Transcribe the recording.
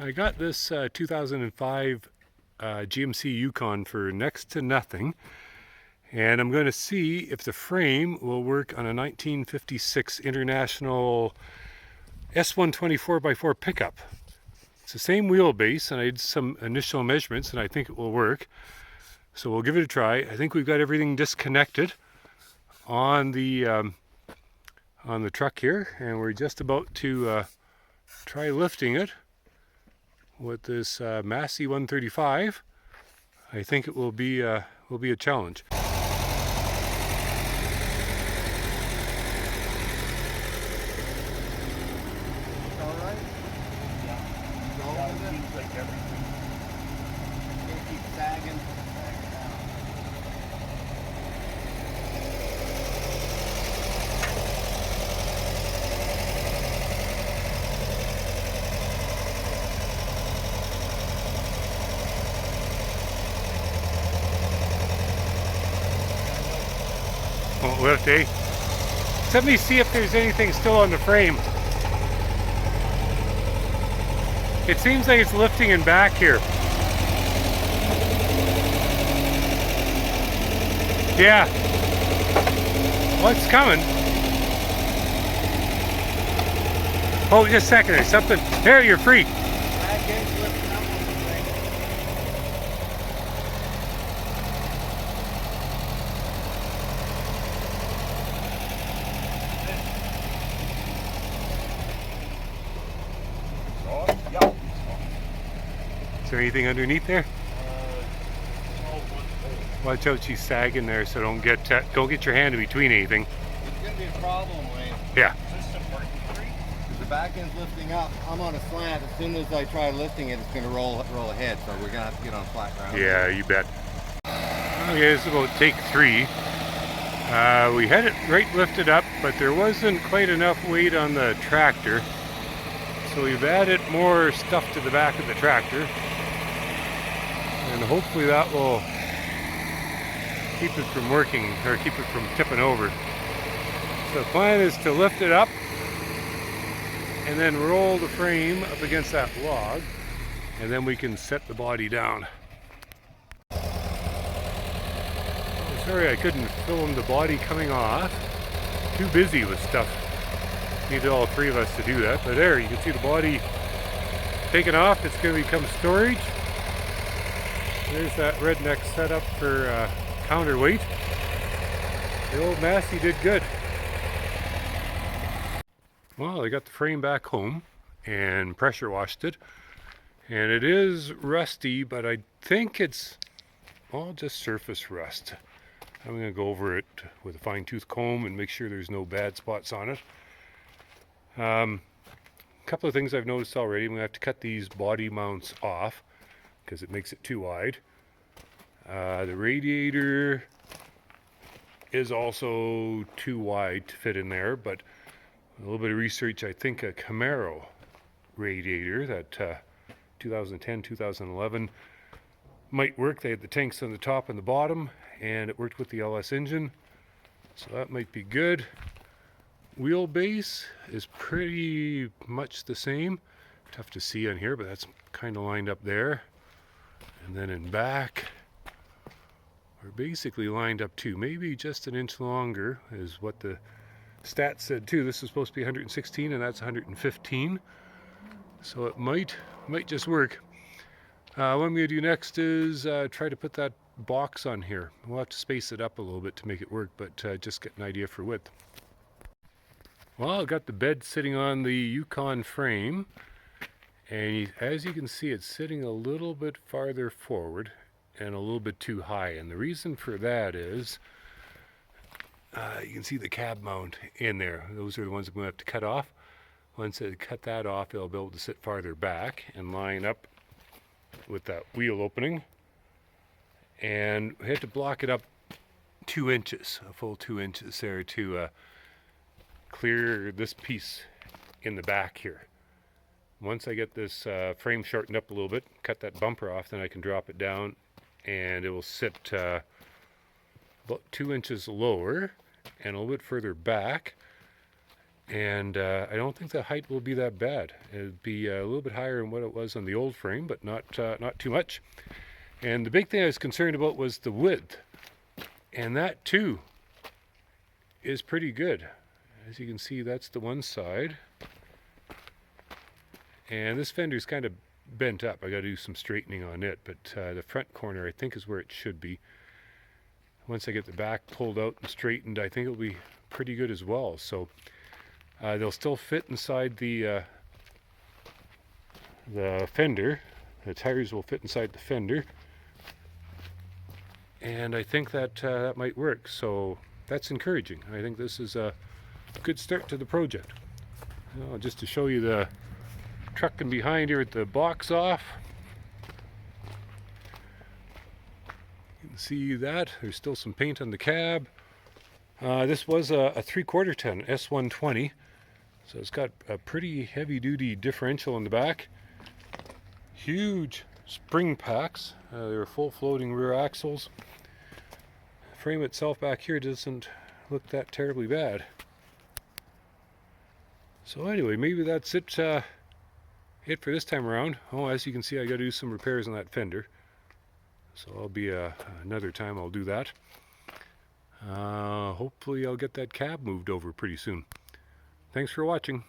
I got this 2005 GMC Yukon for next to nothing, and I'm going to see if the frame will work on a 1956 International S120 4x4 pickup. It's the same wheelbase, and I did some initial measurements, and I think it will work. So we'll give it a try. I think we've got everything disconnected on the truck here, and we're just about to try lifting it with this Massey 135. I think it will be a challenge. Won't lift, eh? Let me see if there's anything still on the frame. It seems like it's lifting in back here. Yeah. Well, it's coming. Oh, just a second. There's something. There, you're free. Is there anything underneath there? Watch out, she's sagging there, so don't get your hand in between anything. It's going to be a problem, Wayne. Yeah. Because the back end's lifting up. I'm on a slant. As soon as I try lifting it, it's going to roll ahead. So we're going to have to get on flat ground. Yeah, you bet. Okay, this is about take 3. We had it right lifted up, but there wasn't quite enough weight on the tractor. So we've added more stuff to the back of the tractor. And hopefully that will keep it from working, or keep it from tipping over. So the plan is to lift it up and then roll the frame up against that log, and then we can set the body down. Oh, sorry I couldn't film the body coming off. Too busy with stuff. Needed all 3 of us to do that. But there, you can see the body taken off. It's going to become storage. There's that redneck setup for counterweight. The old Massey did good. Well, I got the frame back home and pressure washed it. And it is rusty, but I think it's all just surface rust. I'm going to go over it with a fine-tooth comb and make sure there's no bad spots on it. A couple of things I've noticed already. I'm going to have to cut these body mounts off because it makes it too wide. The radiator is also too wide to fit in there, but a little bit of research, I think a Camaro radiator, that 2010, 2011, might work. They had the tanks on the top and the bottom, and it worked with the LS engine, so that might be good. Wheelbase is pretty much the same. Tough to see on here, but that's kind of lined up there. And then in back, we're basically lined up too. Maybe just an inch longer is what the stats said too. This is supposed to be 116 and that's 115. So it might just work. What I'm going to do next is try to put that box on here. We'll have to space it up a little bit to make it work, but just get an idea for width. Well, I've got the bed sitting on the Yukon frame, and as you can see, it's sitting a little bit farther forward and a little bit too high. And the reason for that is you can see the cab mount in there. Those are the ones I'm going to have to cut off. Once I cut that off, it'll be able to sit farther back and line up with that wheel opening. And we had to block it up 2 inches, a full 2 inches there to clear this piece in the back here. Once I get this frame shortened up a little bit, cut that bumper off, then I can drop it down and it will sit about 2 inches lower and a little bit further back. And I don't think the height will be that bad. It'd be a little bit higher than what it was on the old frame, but not too much. And the big thing I was concerned about was the width. And that too is pretty good. As you can see, that's the one side. And this fender's kind of bent up. I got to do some straightening on it, but the front corner I think is where it should be. Once I get the back pulled out and straightened, I think it'll be pretty good as well. So they'll still fit inside the fender. The tires will fit inside the fender, and I think that that might work. So that's encouraging. I think this is a good start to the project. Just to show you the trucking behind here with the box off. You can see that there's still some paint on the cab. This was a 3/4 ton S120, so it's got a pretty heavy-duty differential in the back. Huge spring packs. They're full floating rear axles. The frame itself back here doesn't look that terribly bad. So anyway, maybe that's it for this time around. Oh, as you can see, I got to do some repairs on that fender. So I'll be another time I'll do that. Hopefully I'll get that cab moved over pretty soon. Thanks for watching.